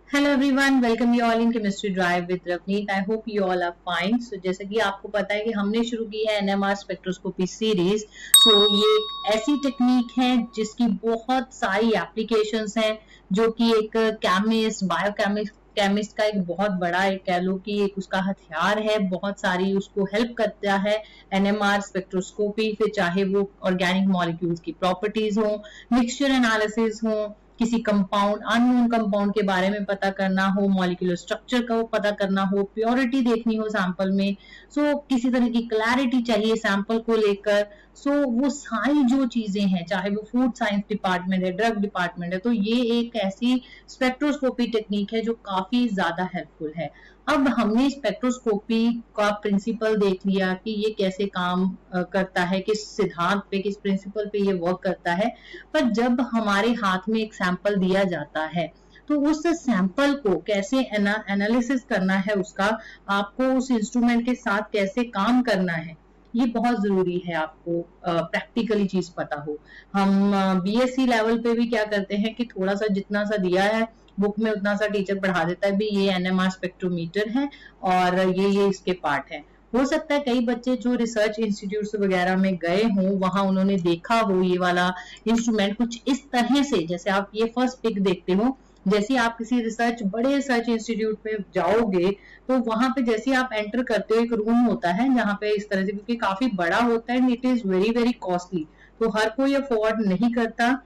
Hello everyone, welcome you all in chemistry drive with Ravneet. I hope you all are fine. So जैसे कि आपको पता है कि हमने शुरू की है एनएमआर स्पेक्ट्रोस्कोपी सीरीज। सो ये एक ऐसी टेक्निक है जिसकी बहुत सारी एप्लीकेशंस हैं, जो कि एक केमिस्ट बायोकेमिस्ट केमिस्ट का एक बहुत बड़ा एक कह लो कि एक उसका हथियार है। बहुत सारी उसको हेल्प करता है एनएमआर स्पेक्ट्रोस्कोपी, फिर चाहे वो ऑर्गेनिक मॉलिक्यूल्स की प्रॉपर्टीज हो, मिक्सचर एनालिसिस हो, किसी कंपाउंड अननोन कंपाउंड के बारे में पता करना हो, मॉलिक्यूलर स्ट्रक्चर का पता करना हो, प्योरिटी देखनी हो सैंपल में, किसी तरह की क्लैरिटी चाहिए सैंपल को लेकर। वो सारी जो चीजें हैं, चाहे वो फूड साइंस डिपार्टमेंट है, ड्रग डिपार्टमेंट है, तो ये एक ऐसी स्पेक्ट्रोस्कोपी टेक्निक है जो काफी ज्यादा हेल्पफुल है। अब हमने स्पेक्ट्रोस्कोपी का प्रिंसिपल देख लिया कि ये कैसे काम करता है, किस सिद्धांत पे, किस प्रिंसिपल पे ये वर्क करता है। पर जब हमारे हाथ में एक सैंपल दिया जाता है, तो उस सैंपल को कैसे एनालिसिस करना है, उसका आपको उस इंस्ट्रूमेंट के साथ कैसे काम करना है, ये बहुत जरूरी है आपको प्रैक्टिकली चीज पता हो। हम बीएससी लेवल पे भी क्या करते हैं कि थोड़ा सा जितना सा दिया है बुक में उतना सा टीचर पढ़ा देता है, भी ये एनएमआर स्पेक्ट्रोमीटर है और ये इसके पार्ट है। हो सकता है कई बच्चे जो रिसर्च इंस्टीट्यूट वगैरह में गए हों, वहां उन्होंने देखा हो ये वाला इंस्ट्रूमेंट कुछ इस तरह से, जैसे आप ये फर्स्ट पिक देखते हो। जैसे आप किसी बड़े रिसर्च इंस्टीट्यूट में जाओगे, तो वहां पे जैसे आप एंटर करते हो, एक रूम होता है जहाँ पे इस तरह से, क्योंकि काफी बड़ा होता है, it is very very costly, तो हर कोई अफोर्ड नहीं करता।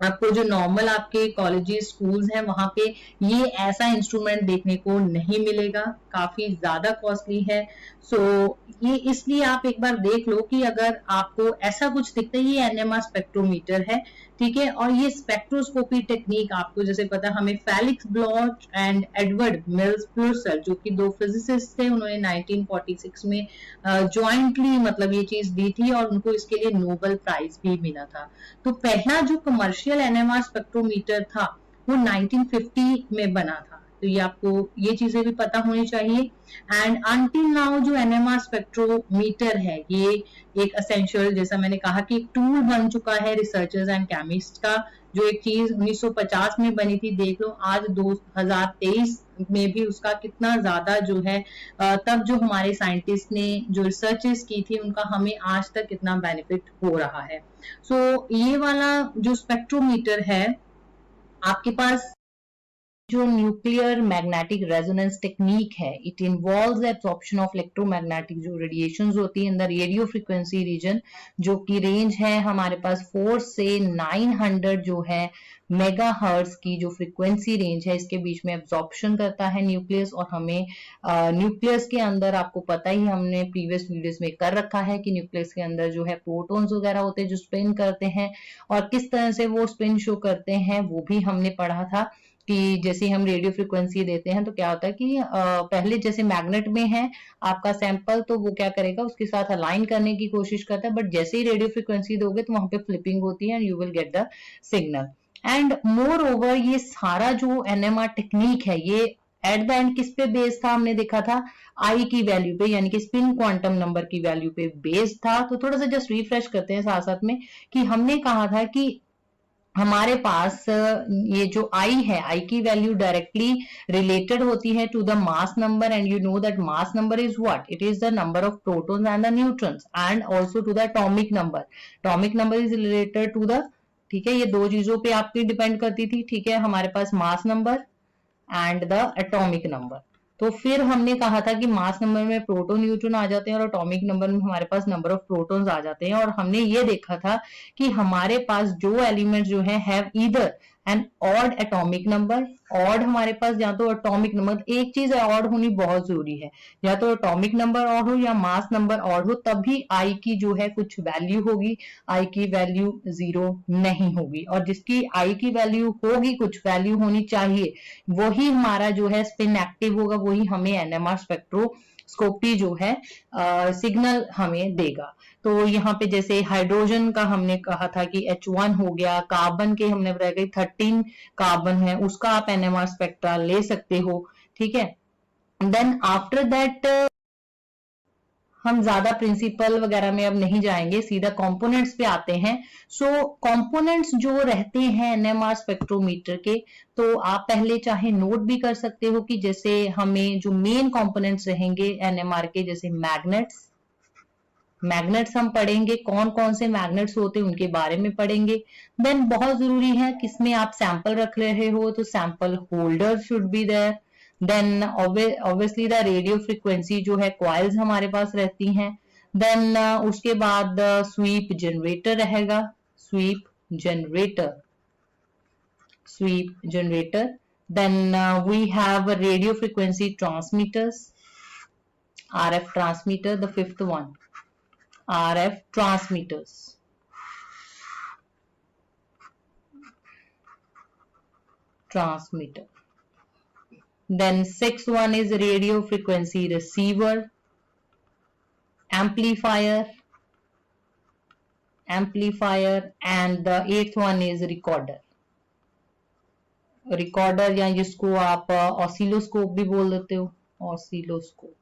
आपको जो नॉर्मल आपके कॉलेजेस स्कूल्स हैं वहां पे ये ऐसा इंस्ट्रूमेंट देखने को नहीं मिलेगा, काफी ज्यादा कॉस्टली है। सो ये इसलिए आप एक बार देख लो कि अगर आपको ऐसा कुछ दिखता है, ये एनएमआर स्पेक्ट्रोमीटर है, ठीक है। और ये स्पेक्ट्रोस्कोपी टेक्निक आपको जैसे पता, हमें Felix Bloch and Edward Mills Purcell, जो कि दो फिजिसिस्ट थे, उन्होंने 1946 में जॉइंटली मतलब ये चीज दी थी और उनको इसके लिए नोबेल प्राइज भी मिला था। तो पहला जो कमर्शियल एनएमआर स्पेक्ट्रोमीटर था वो 1950 में बना था। तो ये आपको ये चीजें भी पता होनी चाहिए। एंड अनटिल नाउ जो एनएमआर स्पेक्ट्रोमीटर है, ये एक असेंशियल, जैसा मैंने कहा कि एक टूल बन चुका है रिसर्चर्स एंड केमिस्ट का। जो एक चीज 1950 में बनी थी, देख लो आज 2023 में भी उसका कितना ज्यादा जो है, तब जो हमारे साइंटिस्ट ने जो रिसर्चेस की थी उनका हमें आज तक कितना बेनिफिट हो रहा है। ये वाला जो स्पेक्ट्रोमीटर है आपके पास, जो न्यूक्लियर मैग्नेटिक रेजोनेंस टेक्निक है, it involves absorption of electromagnetic जो रेडिएशंस होती है in the radio frequency region, जो की रेंज है हमारे पास 4 से 900 जो है मेगाहर्ट्ज की जो फ्रीक्वेंसी रेंज है, इसके बीच में एब्जॉर्प्शन करता है न्यूक्लियस। और हमें न्यूक्लियस के अंदर आपको पता ही, हमने प्रीवियस वीडियोस में कर रखा है कि न्यूक्लियस के अंदर जो है प्रोटॉन्स वगैरह होते हैं जो स्पिन करते हैं, और किस तरह से वो स्पिन शो करते हैं वो भी हमने पढ़ा था। कि जैसे हम रेडियो फ्रिक्वेंसी देते हैं तो क्या होता है कि पहले जैसे मैग्नेट में है आपका सैंपल, तो वो क्या करेगा, उसके साथ अलाइन करने की कोशिश करता है, बट जैसे ही रेडियो फ्रिक्वेंसी दोगे तो वहां पे फ्लिपिंग होती है and you will get the signal. And more over ये सारा जो एनएमआर टेक्निक है, ये एट द एंड किस पे बेस्ड था, हमने देखा था आई की वैल्यू पे, यानी कि स्पिन क्वांटम नंबर की वैल्यू पे बेस्ड था। तो थोड़ा सा जस्ट रिफ्रेश करते हैं साथ साथ में कि हमने कहा था कि हमारे पास ये जो आई है, आई की वैल्यू डायरेक्टली रिलेटेड होती है to the mass number, and you know that mass number is what, it is the number of protons and the neutrons, and also to the atomic number. Atomic number is related to the, ठीक है, ये दो चीजों पे आपकी depend करती थी, ठीक है, हमारे पास mass number and the atomic number. तो फिर हमने कहा था कि मास नंबर में प्रोटॉन न्यूट्रॉन आ जाते हैं और एटॉमिक नंबर में हमारे पास नंबर ऑफ प्रोटॉन्स आ जाते हैं। और हमने ये देखा था कि हमारे पास जो एलिमेंट जो है have either an odd atomic number, odd हमारे पास या तो एटॉमिक नंबर, एक चीज है ऑड होनी बहुत जरूरी है, या तो एटॉमिक नंबर ऑड हो या मास नंबर ऑड हो, तभी आई की जो है कुछ वैल्यू होगी, आई की वैल्यू 0 नहीं होगी। और जिसकी आई की वैल्यू होगी, कुछ वैल्यू होनी चाहिए, वही हमारा जो है स्पिन एक्टिव होगा, वही हमें एनएमआर स्पेक्ट्रोस्कोपी जो है सिग्नल हमें देगा। तो यहाँ पे जैसे हाइड्रोजन का हमने कहा था कि H1 हो गया, कार्बन के हमने बताया कि 13 कार्बन है, उसका आप एनएमआर स्पेक्ट्रा ले सकते हो, ठीक है। देन आफ्टर दैट हम ज्यादा प्रिंसिपल वगैरह में अब नहीं जाएंगे, सीधा कंपोनेंट्स पे आते हैं। सो कंपोनेंट्स जो रहते हैं एनएमआर स्पेक्ट्रोमीटर के, तो आप पहले चाहे नोट भी कर सकते हो कि जैसे हमें जो मेन कंपोनेंट्स रहेंगे एनएमआर के, जैसे मैग्नेट्स हम पढ़ेंगे, कौन कौन से मैग्नेट्स होते हैं उनके बारे में पढ़ेंगे। देन बहुत जरूरी है किसमें आप सैंपल रख रहे हो, तो sample holder should be there. Then obviously the radio frequency जो है कॉइल्स हमारे पास रहती हैं। देन उसके बाद स्वीप जनरेटर रहेगा, sweep generator. Then we have radio frequency transmitters, RF transmitter, the fifth one, RF transmitters. Then sixth one is radio frequency receiver, amplifier, and the eighth one is recorder या जिसको आप oscilloscope भी बोल देते हो, oscilloscope.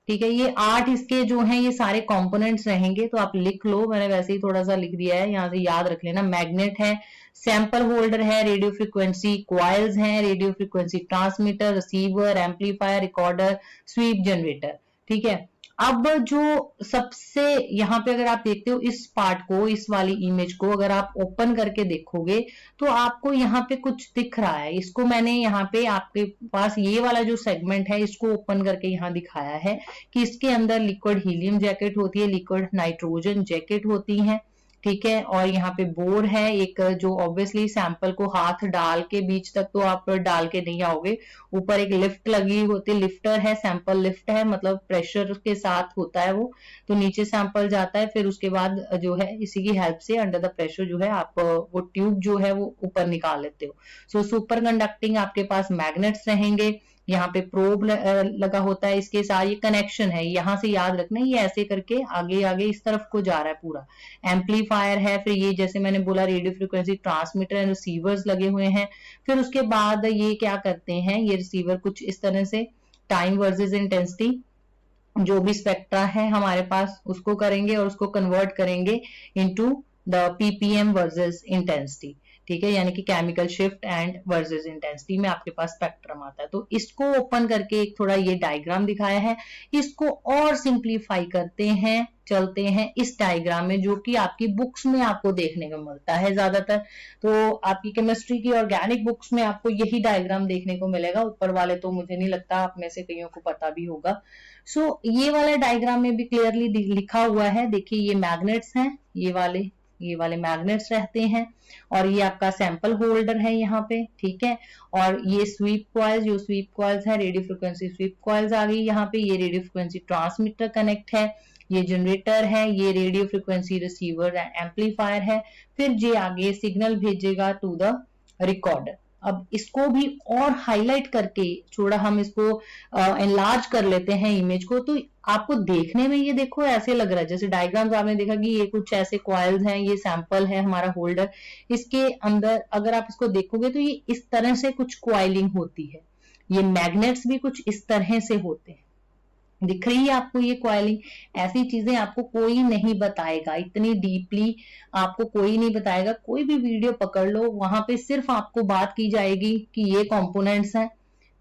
ठीक है, ये 8 इसके जो हैं ये सारे कंपोनेंट्स रहेंगे, तो आप लिख लो, मैंने वैसे ही थोड़ा सा लिख दिया है, यहाँ से याद रख लेना। मैग्नेट है, सैंपल होल्डर है, रेडियो फ्रीक्वेंसी कॉइल्स हैं, radio frequency transmitter, receiver, amplifier, recorder, sweep generator. ठीक है, अब जो सबसे यहाँ पे अगर आप देखते हो इस पार्ट को, इस वाली इमेज को अगर आप ओपन करके देखोगे तो आपको यहाँ पे कुछ दिख रहा है। इसको मैंने यहाँ पे आपके पास ये वाला जो सेगमेंट है इसको ओपन करके यहाँ दिखाया है कि इसके अंदर लिक्विड हीलियम जैकेट होती है, लिक्विड नाइट्रोजन जैकेट होती है। ठीक है, और यहाँ पे बोर है एक, जो ऑब्वियसली सैंपल को हाथ डाल के बीच तक तो आप डाल के नहीं आओगे, ऊपर एक लिफ्ट लगी होती है, लिफ्टर है, सैंपल लिफ्ट है, मतलब प्रेशर के साथ होता है वो, तो नीचे सैंपल जाता है, फिर उसके बाद जो है इसी की हेल्प से अंडर द प्रेशर जो है आप वो ट्यूब जो है वो ऊपर निकाल लेते हो। सो सुपर कंडक्टिंग आपके पास मैग्नेट्स रहेंगे, यहाँ पे प्रोब लगा होता है, इसके साथ ये कनेक्शन है, यहाँ से याद रखना ये ऐसे करके आगे आगे इस तरफ को जा रहा है पूरा। एम्पलीफायर है, फिर ये जैसे मैंने बोला radio frequency transmitter and receivers लगे हुए हैं। फिर उसके बाद ये क्या करते हैं, ये रिसीवर कुछ इस तरह से टाइम वर्सेस इंटेंसिटी जो भी स्पेक्ट्रा है हमारे पास उसको करेंगे और उसको कन्वर्ट करेंगे into the ppm versus intensity. ठीक है, यानी कि chemical shift and versus intensity में आपके पास स्पेक्ट्रम आता है। तो इसको ओपन करके एक थोड़ा ये डायग्राम दिखाया है, इसको और सिंप्लीफाई करते हैं, चलते हैं इस डायग्राम में जो कि आपकी बुक्स में आपको देखने को मिलता है ज्यादातर। तो आपकी केमिस्ट्री की ऑर्गेनिक बुक्स में आपको यही डायग्राम देखने को मिलेगा, ऊपर वाले तो मुझे नहीं लगता आप में से कईयों को पता भी होगा। सो ये वाला डायग्राम में भी क्लियरली लिखा हुआ है, देखिए ये मैग्नेट्स हैं, ये वाले मैग्नेट्स रहते हैं, और ये आपका सैंपल होल्डर है यहाँ पे। ठीक है, और ये स्वीप कॉइल्स, जो स्वीप कॉइल्स है रेडियो फ्रीक्वेंसी स्वीप कॉइल्स आ गई यहाँ पे, ये रेडियो फ्रीक्वेंसी ट्रांसमीटर कनेक्ट है, ये जनरेटर है, ये रेडियो फ्रीक्वेंसी रिसीवर एम्पलीफायर है, फिर ये आगे सिग्नल भेजेगा टू द रिकॉर्डर। अब इसको भी और हाईलाइट करके थोड़ा हम इसको एनलार्ज कर लेते हैं इमेज को, तो आपको देखने में ये देखो ऐसे लग रहा है जैसे डायग्राम्स आपने देखा कि ये कुछ ऐसे कॉइल्स हैं, ये सैंपल है हमारा होल्डर, इसके अंदर अगर आप इसको देखोगे तो ये इस तरह से कुछ कॉइलिंग होती है, ये मैग्नेट्स भी कुछ इस तरह से होते हैं। दिख रही है आपको ये कॉइलिंग? ऐसी चीजें आपको कोई नहीं बताएगा, इतनी डीपली आपको कोई नहीं बताएगा। कोई भी वीडियो पकड़ लो, वहां पे सिर्फ आपको बात की जाएगी कि ये कंपोनेंट्स हैं,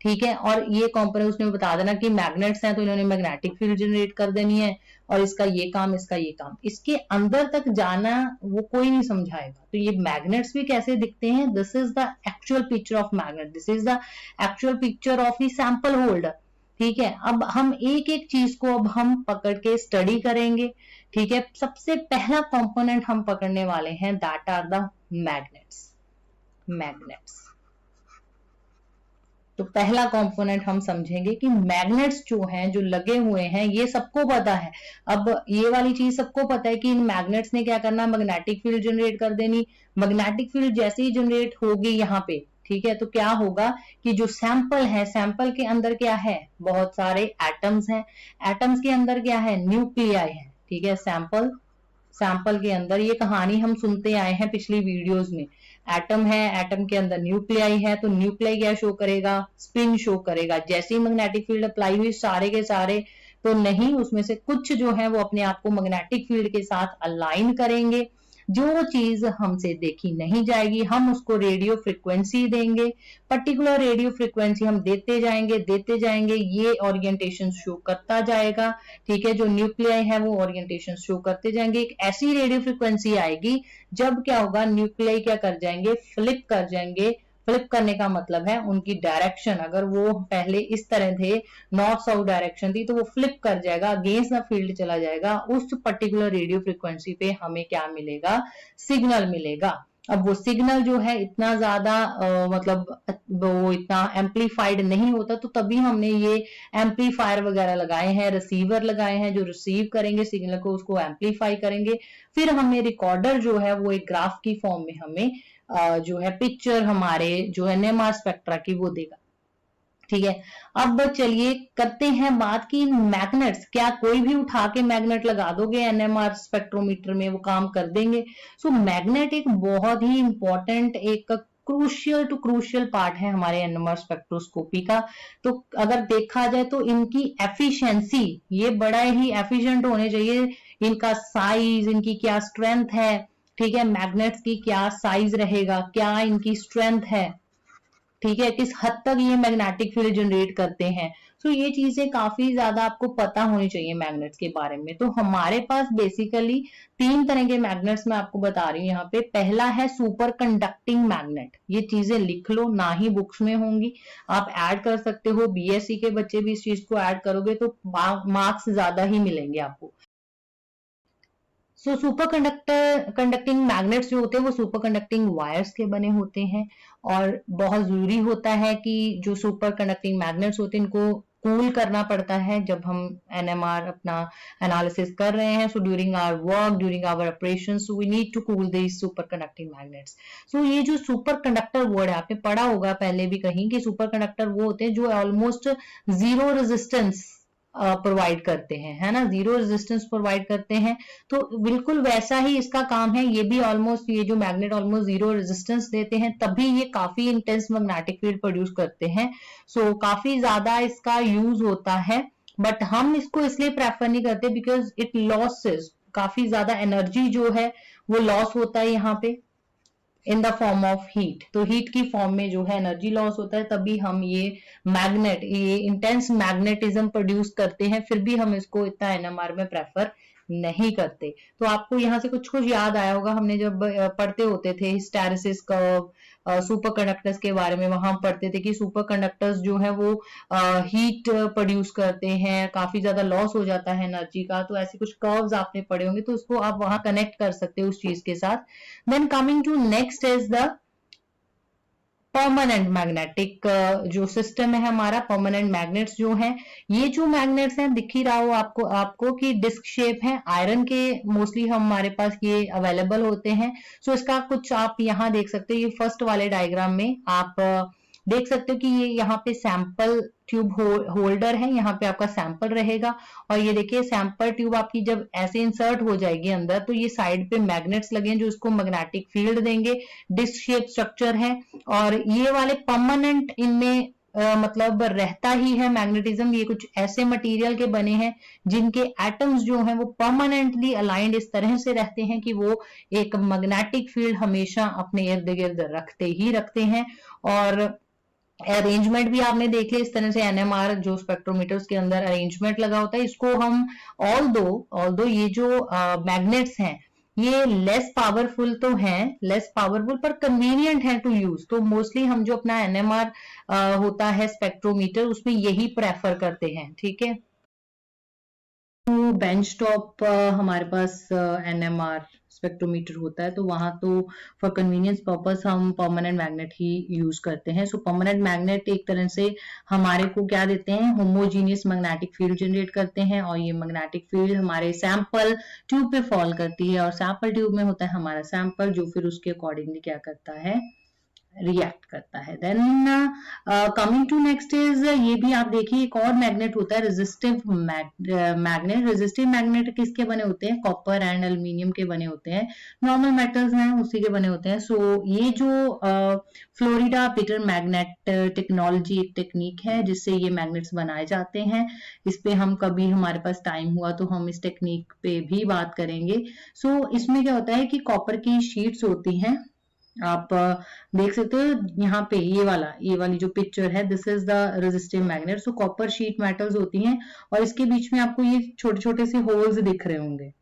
ठीक है, और ये कंपोनेंट उसने बता देना कि मैग्नेट्स हैं तो इन्होंने मैग्नेटिक फील्ड जनरेट कर देनी है, और इसका ये काम, इसका ये काम। इसके अंदर तक जाना वो कोई नहीं समझाएगा। तो ये मैग्नेट्स भी कैसे दिखते हैं, this is the actual picture of magnet, this is the actual picture of the sample holder. ठीक है, अब हम एक एक चीज को अब हम पकड़ के स्टडी करेंगे। ठीक है, सबसे पहला कंपोनेंट हम पकड़ने वाले हैं, दैट आर द मैग्नेट्स। तो पहला कंपोनेंट हम समझेंगे कि मैग्नेट्स जो हैं, जो लगे हुए हैं, ये सबको पता है। अब ये वाली चीज सबको पता है कि इन मैग्नेट्स ने क्या करना, मैग्नेटिक फील्ड जनरेट कर देनी। मैग्नेटिक फील्ड जैसे ही जनरेट होगी यहाँ पे, ठीक है, तो क्या होगा कि जो सैंपल है, सैंपल के अंदर क्या है, बहुत सारे एटम्स हैं, एटम्स के अंदर क्या है, न्यूक्लियाई है। ठीक है, सैंपल के अंदर ये कहानी हम सुनते आए हैं पिछली वीडियोस में, एटम है, एटम के अंदर न्यूक्लियाई है, तो न्यूक्लियाई क्या शो करेगा, स्पिन शो करेगा। जैसे ही मैग्नेटिक फील्ड अप्लाई हुई, सारे के सारे तो नहीं, उसमें से कुछ जो है वो अपने आप को मैग्नेटिक फील्ड के साथ अलाइन करेंगे। जो चीज हमसे देखी नहीं जाएगी हम उसको रेडियो फ्रिक्वेंसी देंगे, पर्टिकुलर रेडियो फ्रिक्वेंसी हम देते जाएंगे, ये ओरिएंटेशन शो करता जाएगा। ठीक है, जो न्यूक्लियाई है वो ओरिएंटेशन शो करते जाएंगे। एक ऐसी रेडियो फ्रिक्वेंसी आएगी जब क्या होगा, न्यूक्लियाई क्या कर जाएंगे, फ्लिप कर जाएंगे। फ्लिप करने का मतलब है उनकी डायरेक्शन, अगर वो पहले इस तरह थे, नॉर्थ साउथ डायरेक्शन थी, तो वो फ्लिप कर जाएगा, अगेंस्ट द फील्ड चला जाएगा। उस पर्टिकुलर रेडियो फ्रिक्वेंसी पे हमें क्या मिलेगा, सिग्नल मिलेगा। अब वो सिग्नल जो है इतना ज्यादा मतलब वो इतना एम्पलीफाइड नहीं होता, तो तभी हमने ये एम्पलीफायर वगैरह लगाए हैं, रिसीवर लगाए हैं जो रिसीव करेंगे सिग्नल को, उसको एम्पलीफाई करेंगे। फिर हमें रिकॉर्डर जो है वो एक ग्राफ की फॉर्म में हमें जो है पिक्चर हमारे जो है NMR स्पेक्ट्रा की वो देगा। ठीक है, अब चलिए करते हैं बात की मैग्नेट्स, क्या कोई भी उठा के मैग्नेट लगा दोगे NMR स्पेक्ट्रोमीटर में, वो काम कर देंगे? सो मैग्नेट एक बहुत ही इंपॉर्टेंट, एक क्रूशियल टू क्रूशियल पार्ट है हमारे NMR स्पेक्ट्रोस्कोपी का। तो अगर देखा जाए तो इनकी एफिशिएंसी, ये बड़ा ही एफिशिएंट होने चाहिए। इनका साइज, इनकी क्या स्ट्रेंथ है, ठीक है, मैग्नेट्स की क्या साइज रहेगा, क्या इनकी स्ट्रेंथ है, ठीक है, किस हद तक ये मैग्नेटिक फील्ड जनरेट करते हैं। तो ये चीजें काफी ज्यादा आपको पता होनी चाहिए मैग्नेट्स के बारे में। तो हमारे पास बेसिकली 3 तरह के मैग्नेट्स मैं आपको बता रही हूँ यहाँ पे। पहला है सुपर कंडक्टिंग मैग्नेट, ये चीजें लिख लो, ना ही बुक्स में होंगी, आप ऐड कर सकते हो। BSc के बच्चे भी इस चीज को ऐड करोगे तो मार्क्स ज्यादा ही मिलेंगे आपको। सो सुपर कंडक्टिंग मैग्नेट्स जो होते हैं वो सुपर कंडक्टिंग वायर्स के बने होते हैं, और बहुत जरूरी होता है कि जो सुपर कंडक्टिंग मैग्नेट्स होते हैं इनको कूल करना पड़ता है जब हम NMR अपना एनालिसिस कर रहे हैं। So during our work, during our operation, so we need to cool this superconducting magnets. So ये जो सुपर कंडक्टर वर्ड है, आपने पढ़ा होगा पहले भी कहीं कि सुपर कंडक्टर वो होते हैं जो ऑलमोस्ट जीरो रेजिस्टेंस प्रोवाइड करते हैं, है ना, जीरो रेजिस्टेंस प्रोवाइड करते हैं। तो बिल्कुल वैसा ही इसका काम है, ये भी ऑलमोस्ट, ये जो मैग्नेट ऑलमोस्ट जीरो रेजिस्टेंस देते हैं, तभी ये काफी इंटेंस मैग्नेटिक फील्ड प्रोड्यूस करते हैं। सो काफी ज्यादा इसका यूज होता है, बट हम इसको इसलिए प्रेफर नहीं करते बिकॉज इट लॉसेस, काफी ज्यादा एनर्जी जो है वो लॉस होता है यहाँ पे in the form of heat. तो हीट की फॉर्म में जो है एनर्जी लॉस होता है, तभी हम ये मैग्नेट, ये इंटेंस मैग्नेटिज्म प्रोड्यूस करते हैं, फिर भी हम इसको इतना NMR में प्रेफर नहीं करते। तो आपको यहाँ से कुछ कुछ याद आया होगा, हमने जब पढ़ते होते थे हिस्टैरिसीस कर्व, सुपर कंडक्टर्स के बारे में, वहां पढ़ते थे कि सुपर कंडक्टर्स जो है वो हीट प्रोड्यूस करते हैं, काफी ज्यादा लॉस हो जाता है एनर्जी का। तो ऐसे कुछ कर्व्स आपने पढ़े होंगे, तो उसको आप वहां कनेक्ट कर सकते हो उस चीज के साथ। Then coming to next is the permanent magnetic जो सिस्टम है हमारा, परमानेंट मैग्नेट्स जो हैं, ये जो मैग्नेट्स हैं दिख ही रहा हो आपको कि डिस्क शेप है, आयरन के मोस्टली हमारे पास ये अवेलेबल होते हैं। सो इसका कुछ आप यहाँ देख सकते हो, ये फर्स्ट वाले डायग्राम में आप देख सकते हो कि ये यहाँ पे सैंपल ट्यूब होल्डर है, यहाँ पे आपका सैंपल रहेगा, और ये देखिए सैंपल ट्यूब आपकी जब ऐसे इंसर्ट हो जाएगी अंदर, तो ये साइड पे मैग्नेट्स लगे हैं जो इसको मैग्नेटिक फील्ड देंगे। डिस्क शेप स्ट्रक्चर है, और ये वाले परमानेंट, इनमें मतलब रहता ही है मैग्नेटिज्म। ये कुछ ऐसे मटेरियल के बने हैं जिनके एटम्स जो हैं वो परमानेंटली अलाइंड इस तरह से रहते हैं कि वो एक मैग्नेटिक फील्ड हमेशा अपने इर्द गिर्द रखते ही रखते हैं। और अरेंजमेंट भी आपने देख लिया इस तरह से, NMR जो स्पेक्ट्रोमीटर्स के अंदर अरेंजमेंट लगा होता है, इसको हम ऑल्दो ये जो मैग्नेट्स हैं ये लेस पावरफुल तो हैं, लेस पावरफुल पर कन्वीनियंट है टू यूज। तो मोस्टली हम जो अपना NMR होता है स्पेक्ट्रोमीटर, उसमें यही प्रेफर करते हैं। ठीक है, बेंच टॉप हमारे पास NMR स्पेक्ट्रोमीटर होता है, तो वहां तो फॉर कन्वीनियंस पर्पस हम परमानेंट मैग्नेट ही यूज करते हैं। सो परमानेंट मैग्नेट एक तरह से हमारे को क्या देते हैं, होमोजीनियस मैग्नेटिक फील्ड जनरेट करते हैं, और ये मैग्नेटिक फील्ड हमारे सैंपल ट्यूब पे फॉल करती है, और सैंपल ट्यूब में होता है हमारा सैंपल जो फिर उसके अकॉर्डिंगली क्या करता है, रिएक्ट करता है। Then coming to next is, ये भी आप देखिए एक और मैग्नेट होता है रेजिस्टिव मैग्नेट। रेजिस्टिव मैग्नेट किसके बने होते हैं? कॉपर एंड एल्यूमिनियम के बने होते हैं, नॉर्मल मेटल्स हैं उसी के बने होते हैं। सो ये जो फ्लोरिडा पीटर मैग्नेट टेक्नोलॉजी एक टेक्निक है जिससे ये मैग्नेट्स बनाए जाते हैं। इस पे हम कभी हमारे पास टाइम हुआ तो हम इस टेक्निक पे भी बात करेंगे। सो इसमें क्या होता है कि कॉपर की शीट्स होती हैं, आप देख सकते हो यहाँ पे ये वाली जो पिक्चर है, this is the resistive magnet. So copper sheet metals होती हैं और इसके बीच में आपको ये छोटे छोटे से होल्स दिख रहे होंगे,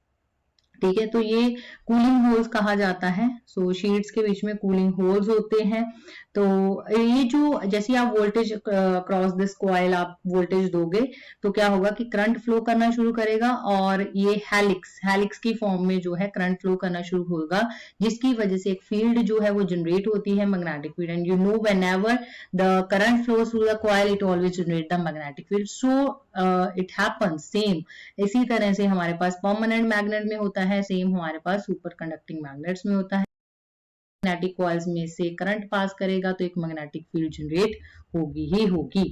ठीक है, तो ये कूलिंग होल्स कहा जाता है। सो शीट्स के बीच में कूलिंग होल्स होते हैं। तो ये जो जैसे आप वोल्टेज क्रॉस दिस कॉइल आप वोल्टेज दोगे तो क्या होगा कि करंट फ्लो करना शुरू करेगा और ये हेलिक्स की फॉर्म में जो है करंट फ्लो करना शुरू होगा, जिसकी वजह से एक फील्ड जो है वो जनरेट होती है, magnetic field. And you know whenever the current flows through the coil it always generate the magnetic field. So it happens same इसी तरह से हमारे पास परमानेंट मैग्नेट में होता है, सेम हमारे पास सुपर कंडक्टिंग मैग्नेट्स में होता है। मैग्नेटिक कॉइल्स में से करंट पास करेगा तो एक मैग्नेटिक फील्ड जनरेट होगी ही होगी।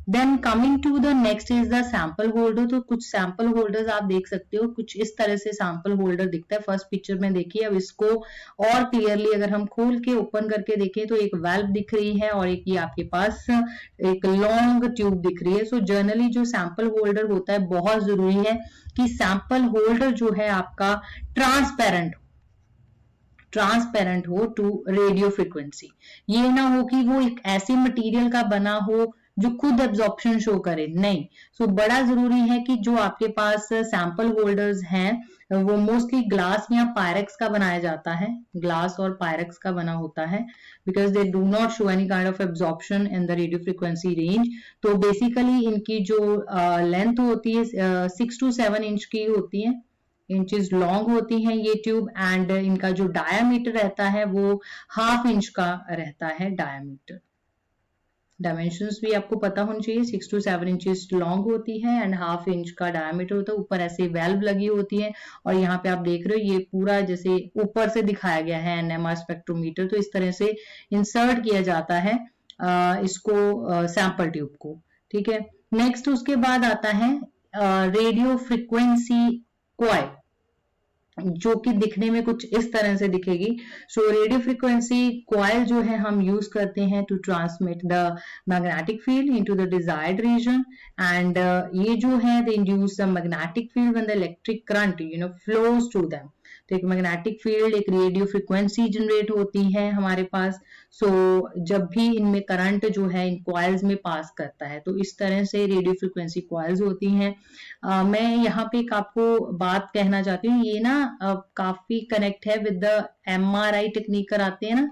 Then coming to the next is the sample holder. तो कुछ सैंपल होल्डर्स आप देख सकते हो, कुछ इस तरह से सैंपल होल्डर दिखता है फर्स्ट पिक्चर में। देखिए अब इसको और क्लियरली अगर हम खोल के ओपन करके देखें तो एक वाल्व दिख रही है और एक ये आपके पास एक लॉन्ग ट्यूब दिख रही है। सो जनरली जो सैंपल होल्डर होता है बहुत जरूरी है कि सैंपल होल्डर जो है आपका ट्रांसपेरेंट हो टू रेडियो फ्रीक्वेंसी। ये ना हो कि वो एक ऐसे मटेरियल का बना हो जो खुद एब्जॉर्प्शन शो करे, नहीं। सो बड़ा जरूरी है कि जो आपके पास सैंपल होल्डर्स हैं वो मोस्टली ग्लास या पायरेक्स का बनाया जाता है, ग्लास और पायरेक्स का बना होता है, because they do not show any kind of absorption in the radio frequency range. तो बेसिकली इनकी जो लेंथ होती है 6 to 7 इंच की होती है, इंचेस लॉन्ग होती हैं ये ट्यूब। एंड इनका जो डायामीटर रहता है वो 1/2 इंच का रहता है डायामीटर। डायमेंशंस भी आपको पता होनी चाहिए, 6 to 7 इंचेस लॉन्ग होती है एंड 1/2 इंच का डायमीटर होता है। ऊपर ऐसे वेल्व लगी होती है और यहाँ पे आप देख रहे हो ये पूरा जैसे ऊपर से दिखाया गया है एनएमआर स्पेक्ट्रोमीटर। तो इस तरह से इंसर्ट किया जाता है इसको सैंपल ट्यूब को, ठीक है। नेक्स्ट उसके बाद आता है रेडियो फ्रीक्वेंसी कॉइल, जो कि दिखने में कुछ इस तरह से दिखेगी। सो रेडियो फ्रीक्वेंसी कॉइल जो है हम यूज करते हैं to transmit the magnetic field into the desired region. And ये जो है they induce the magnetic field when the electric current flows to them. तो एक मैग्नेटिक फील्ड एक रेडियो फ्रीक्वेंसी जनरेट होती है हमारे पास। सो जब भी इनमें करंट जो है इन कॉइल्स में पास करता है तो इस तरह से रेडियो फ्रीक्वेंसी कॉइल्स होती हैं। मैं यहाँ पे एक आपको बात कहना चाहती हूँ, ये ना काफी कनेक्ट है विद द एमआरआई टेक्निक कराते हैं ना,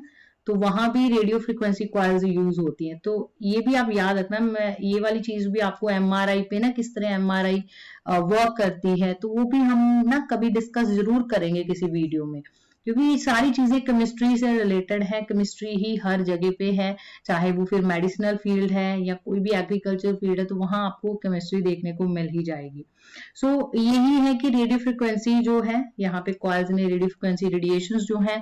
तो वहां भी रेडियो फ्रीक्वेंसी कॉइल्स यूज होती हैं। तो ये भी आप याद रखना, मैं ये वाली चीज भी आपको एमआरआई पे ना किस तरह एमआरआई वर्क करती है तो वो भी हम ना कभी डिस्कस जरूर करेंगे किसी वीडियो में, क्योंकि ये सारी चीजें केमिस्ट्री से रिलेटेड है। केमिस्ट्री ही हर जगह पे है, चाहे वो फिर मेडिसिनल फील्ड है या कोई भी एग्रीकल्चर फील्ड है, तो वहां आपको केमिस्ट्री देखने को मिल ही जाएगी। सो यही है कि रेडियो फ्रीक्वेंसी जो है यहाँ पे कॉइल्स ने रेडियो फ्रीक्वेंसी रेडिएशंस जो है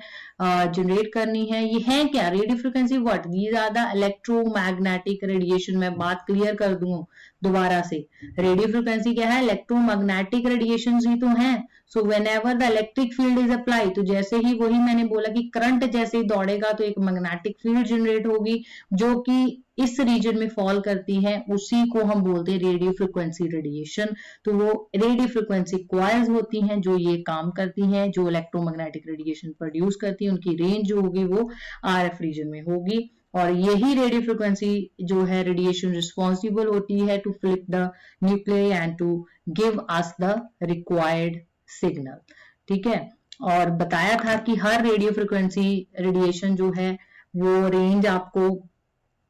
जनरेट करनी है। ये है क्या radio frequency? What these are the electromagnetic radiation. मैं बात क्लियर कर दूं दोबारा से, रेडियो फ्रीक्वेंसी क्या है? इलेक्ट्रोमैग्नेटिक रेडिएशन ही तो है। So whenever the electric field is apply, तो जैसे ही वही मैंने बोला कि करंट जैसे ही दौड़ेगा तो एक मैग्नेटिक फील्ड जनरेट होगी जो कि इस रीजन में फॉल करती है, उसी को हम बोलते हैं रेडियो फ्रीक्वेंसी रेडिएशन। तो वो रेडियो फ्रीक्वेंसी कॉइल्स होती हैं जो ये काम करती हैं, जो इलेक्ट्रोमैग्नेटिक रेडिएशन प्रोड्यूस करती है। उनकी रेंज जो होगी वो आरएफ रीजन में होगी और यही रेडियो फ्रीक्वेंसी जो है रेडिएशन रिस्पॉन्सिबल होती है to flip the nucleus and to give us the required signal, ठीक है। और बताया था कि हर रेडियो फ्रीक्वेंसी रेडिएशन जो है वो रेंज आपको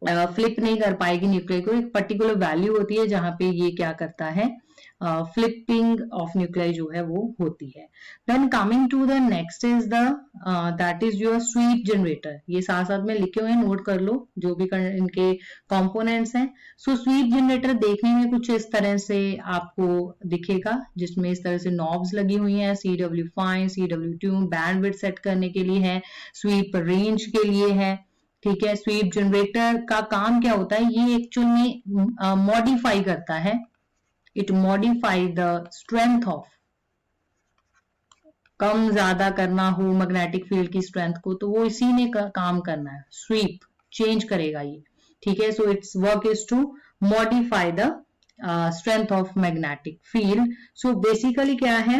फ्लिप नहीं कर पाएगी न्यूक्लियस को, एक पर्टिकुलर वैल्यू होती है जहां पे ये क्या करता है, फ्लिपिंग ऑफ न्यूक्लियस जो है वो होती है। Then coming to the next is the that is your sweep generator. ये साथ साथ में लिखे हुए हैं, नोट कर लो जो भी इनके कंपोनेंट्स हैं। सो स्वीप जनरेटर देखने में कुछ इस तरह से आपको दिखेगा, जिसमें इस तरह से नॉब्स लगी हुई हैं, CW fine, CW tune, bandwidth set करने के लिए है, स्वीप रेंज के लिए है, ठीक है। स्वीप जनरेटर का काम क्या होता है, ये एक्चुअल में मॉडिफाई करता है, it modify the strength of, कम ज्यादा करना हो मैग्नेटिक फील्ड की स्ट्रेंथ को, तो वो इसी ने काम करना है, स्वीप चेंज करेगा ये, ठीक है। So its work is to modify the strength of magnetic field. So basically क्या है,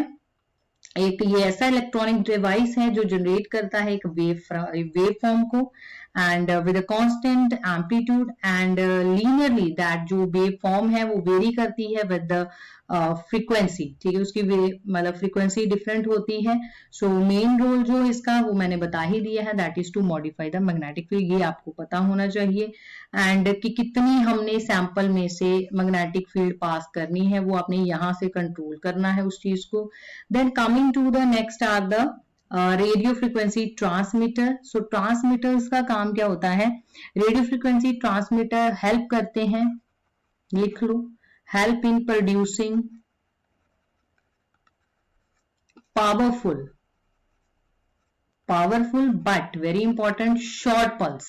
एक ये ऐसा इलेक्ट्रॉनिक डिवाइस है जो जनरेट करता है एक वेव फॉर्म को, and with a constant amplitude and linearly, that जो वेव फॉर्म है वो वेरी करती है विद द फ्रीक्वेंसी, ठीक है, उसकी मतलब फ्रीक्वेंसी डिफरेंट होती है। सो मेन रोल जो इसका वो मैंने बता ही दिया है, that is to modify the magnetic field, ये आपको पता होना चाहिए। एंड कि कितनी हमने सैंपल में से मैग्नेटिक फील्ड पास करनी है वो आपने यहां से कंट्रोल करना है उस चीज को। Then coming to the next are the radio frequency transmitter. So transmitters का काम क्या होता है, रेडियो फ्रीक्वेंसी ट्रांसमीटर हेल्प करते हैं, लिख लो, help in producing powerful but very important short pulse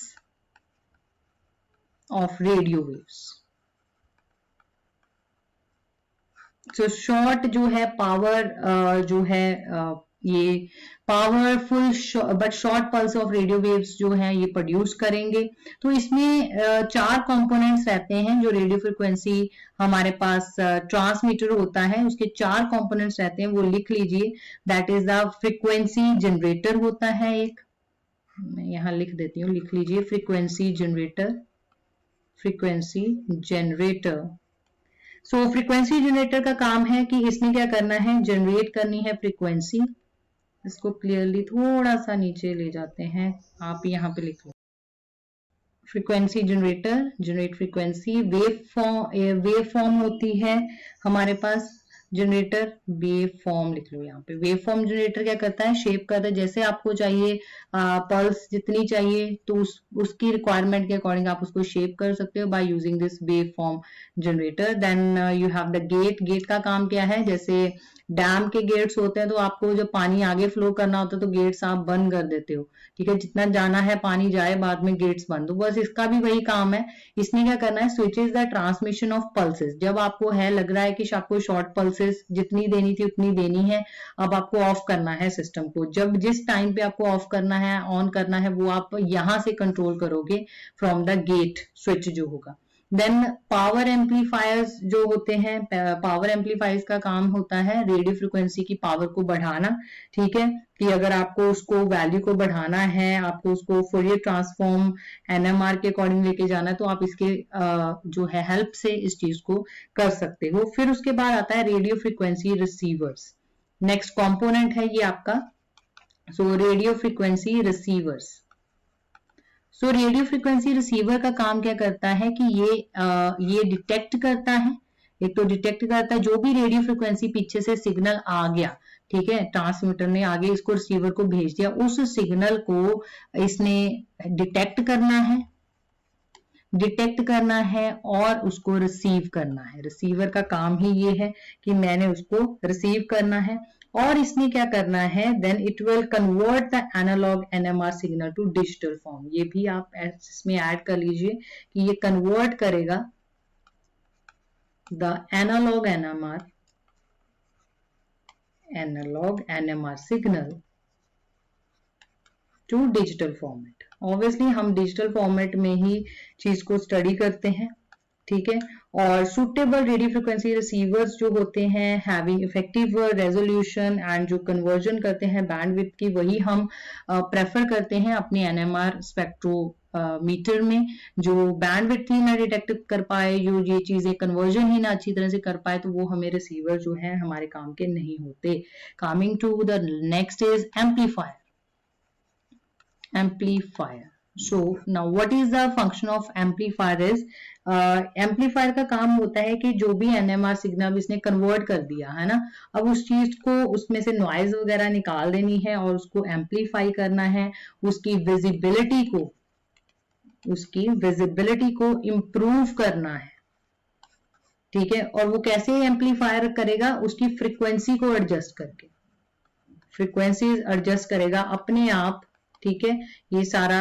of radio waves। so short जो है पावर जो है ये powerful but short pulse of radio waves जो है ये प्रोड्यूस करेंगे। तो इसमें 4 कंपोनेंट्स रहते हैं, जो रेडियो फ्रिक्वेंसी हमारे पास ट्रांसमीटर होता है उसके 4 कंपोनेंट्स रहते हैं, वो लिख लीजिए। That is the frequency generator होता है एक, मैं यहां लिख देती हूँ, लिख लीजिए फ्रिक्वेंसी जनरेटर, फ्रिक्वेंसी जनरेटर। सो फ्रिक्वेंसी जनरेटर का काम है कि इसने क्या करना है, जनरेट करनी है फ्रिक्वेंसी। इसको क्लियरली थोड़ा सा नीचे ले जाते हैं, आप यहाँ पे लिख लो, frequency generator generate frequency. Waveform होती है हमारे पास जनरेटर, वेव फॉर्म लिख लो यहाँ पे। वेव फॉर्म जनरेटर क्या करता है, शेप करता है, जैसे आपको चाहिए पल्स जितनी चाहिए तो उसकी रिक्वायरमेंट के अकॉर्डिंग आप उसको शेप कर सकते हो by using this wave form generator. Then you have the gate. Gate का काम क्या है, जैसे डैम के गेट्स होते हैं तो आपको जब पानी आगे फ्लो करना होता है तो गेट्स आप बंद कर देते हो, ठीक है, जितना जाना है पानी जाए, बाद में गेट्स बंद। तो बस इसका भी वही काम है, इसने क्या करना है, switches the transmission of pulses. जब आपको है लग रहा है कि आपको शॉर्ट पल्सेस जितनी देनी थी उतनी देनी है, अब आपको ऑफ करना है सिस्टम को, जब जिस टाइम पे आपको ऑफ करना है ऑन करना है वो आप यहां से कंट्रोल करोगे फ्रॉम द गेट स्विच जो होगा। देन पावर एम्पलीफायर्स जो होते हैं, पावर एम्पलीफायर्स का काम होता है रेडियो फ्रिक्वेंसी की पावर को बढ़ाना, ठीक है, कि अगर आपको उसको वैल्यू को बढ़ाना है, आपको उसको फोरियर ट्रांसफॉर्म एनएमआर के अकॉर्डिंग लेके जाना है, तो आप इसके जो है हेल्प से इस चीज को कर सकते हो। फिर उसके बाद आता है radio frequency receivers, next component है ये आपका। So radio frequency receivers, so radio frequency receiver का काम क्या करता है कि ये डिटेक्ट करता है, एक तो डिटेक्ट करता है जो भी रेडियो फ्रिक्वेंसी पीछे से सिग्नल आ गया, ठीक है, ट्रांसमीटर ने आगे इसको रिसीवर को भेज दिया, उस सिग्नल को इसने डिटेक्ट करना है और उसको रिसीव करना है। रिसीवर का काम ही ये है कि मैंने उसको रिसीव करना है, और इसने क्या करना है, then it will convert the analogue NMR signal to digital form. ये भी आप इसमें ऐड कर लीजिए कि ये कन्वर्ट करेगा the analogue NMR signal to digital format. Obviously हम डिजिटल फॉर्मेट में ही चीज को स्टडी करते हैं, ठीक है। और सुटेबल रेडियो फ्रिक्वेंसी रिसीवर्स जो होते हैं हैविंग इफेक्टिव रेजोल्यूशन एंड जो कन्वर्जन करते हैं बैंडविड्थ की, वही हम प्रेफर करते हैं अपने एनएमआर स्पेक्ट्रोमीटर में। जो बैंडविड्थ ही ना डिटेक्ट कर पाए, जो ये चीजें कन्वर्जन ही ना अच्छी तरह से कर पाए, तो वो हमें रिसीवर जो है हमारे काम के नहीं होते। Coming to the next is amplifier. So now what is the function of amplifier is, amplifier का काम होता है कि जो भी एनएमआर सिग्नल इसने कन्वर्ट कर दिया है ना, अब उस चीज को उसमें से नॉइज वगैरह निकाल देनी है और उसको एम्पलीफाई करना है, उसकी विजिबिलिटी को इम्प्रूव करना है, ठीक है। और वो कैसे एम्पलीफायर करेगा, उसकी फ्रीक्वेंसी को एडजस्ट करके, फ्रीक्वेंसी एडजस्ट करेगा अपने आप, ठीक है, ये सारा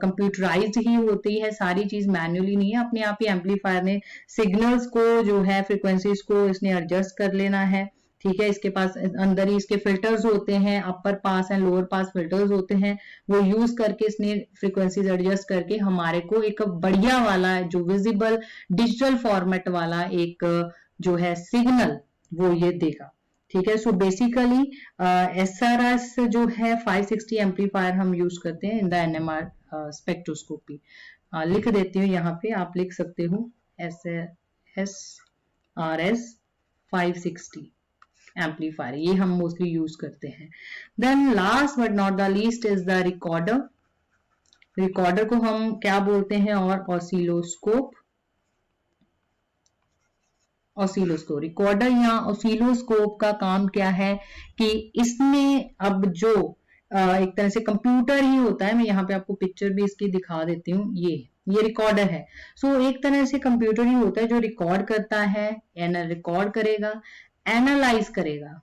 कंप्यूटराइज्ड ही होती है, सारी चीज मैन्युअली नहीं है, अपने आप ही एम्पलीफायर ने सिग्नल्स को जो है फ्रीक्वेंसीज को इसने एडजस्ट कर लेना है। ठीक है, इसके पास अंदर ही इसके फिल्टर्स होते हैं, अपर पास एंड लोअर पास फिल्टर्स होते हैं, वो यूज करके इसने फ्रीक्वेंसीज एडजस्ट करके हमारे को एक बढ़िया वाला जो विजिबल डिजिटल फॉर्मेट वाला एक जो है सिग्नल वो ये देगा। ठीक है, सो बेसिकली SRS जो है 560 एम्पलीफायर हम यूज करते हैं इन द NMR स्पेक्ट्रोस्कोपी। लिख देती हूँ यहाँ पे, आप लिख सकते हो SRS 560 एम्पलीफायर, ये हम मोस्टली यूज करते हैं। Then last but not the least is the recorder. Recorder को हम क्या बोलते हैं, और ऑसिलोस्कोप। ऑसिलोस्कोप, रिकॉर्डर या ऑसिलोस्कोप का काम क्या है कि इसमें अब जो एक तरह से कंप्यूटर ही होता है, मैं यहाँ पे आपको पिक्चर भी इसकी दिखा देती हूँ, ये रिकॉर्डर है। सो एक तरह से कंप्यूटर ही होता है जो रिकॉर्ड करता है, रिकॉर्ड करेगा, एनालाइज करेगा,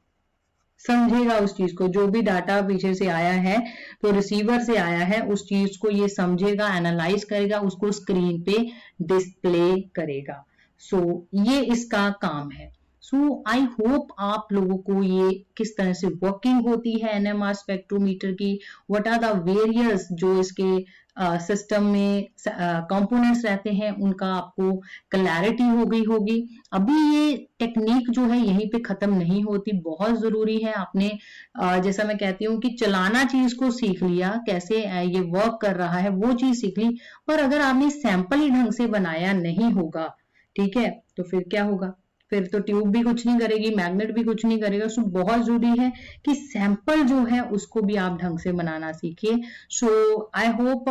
समझेगा उस चीज को, जो भी डाटा पीछे से आया है तो रिसीवर से आया है उस चीज को ये समझेगा, एनालाइज करेगा, उसको स्क्रीन पे डिस्प्ले करेगा। सो ये इसका काम है। सो आई होप आप लोगों को ये किस तरह से वर्किंग होती है NMR स्पेक्ट्रोमीटर की, व्हाट आर द वेरियस जो इसके सिस्टम में कंपोनेंट्स रहते हैं, उनका आपको क्लैरिटी हो गई होगी। अभी ये टेक्निक जो है यहीं पे खत्म नहीं होती, बहुत जरूरी है। आपने जैसा मैं कहती हूँ कि चलाना चीज को सीख लिया, कैसे ये वर्क कर रहा है वो चीज सीख ली, पर अगर आपने सैंपल ही ढंग से बनाया नहीं होगा, ठीक है, तो फिर क्या होगा, फिर तो ट्यूब भी कुछ नहीं करेगी, मैग्नेट भी कुछ नहीं करेगा। सो बहुत जरूरी है कि सैंपल जो है उसको भी आप ढंग से बनाना सीखिए। So I hope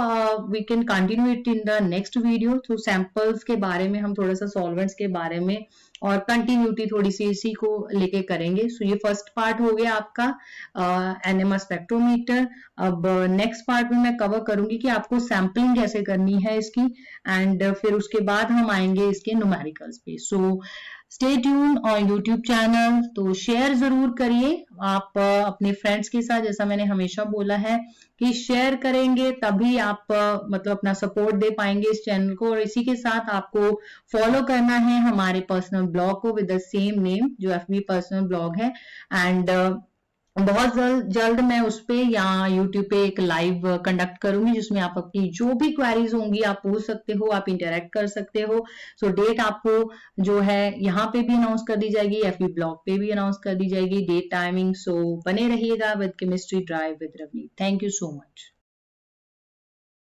we can continue it in the next video. तो सैंपल्स के बारे में हम थोड़ा सा सॉल्वेंट्स के बारे में और कंटिन्यूटी थोड़ी सी इसी को लेके करेंगे। सो ये फर्स्ट पार्ट हो गया आपका NMR स्पेक्ट्रोमीटर। अब नेक्स्ट पार्ट में मैं कवर करूंगी कि आपको सैम्पलिंग कैसे करनी है इसकी, एंड फिर उसके बाद हम आएंगे इसके न्यूमेरिकल्स पे। So stay tune on YouTube channel. तो शेयर जरूर करिए आप अपने फ्रेंड्स के साथ, जैसा मैंने हमेशा बोला है कि शेयर करेंगे तभी आप मतलब अपना सपोर्ट दे पाएंगे इस चैनल को। और इसी के साथ आपको फॉलो करना है हमारे पर्सनल ब्लॉग को विद द सेम नेम, जो FB पर्सनल ब्लॉग है। एंड बहुत जल्द मैं उस पे या यूट्यूब पे एक लाइव कंडक्ट करूंगी जिसमें आप अपनी जो भी क्वेरीज होंगी आप पूछ सकते हो, आप इंटरेक्ट कर सकते हो। सो डेट आपको जो है यहाँ पे भी अनाउंस कर दी जाएगी, FB ब्लॉग पे भी अनाउंस कर दी जाएगी, डेट, टाइमिंग। सो बने रहिएगा with chemistry drive with Ravneet. Thank you so much.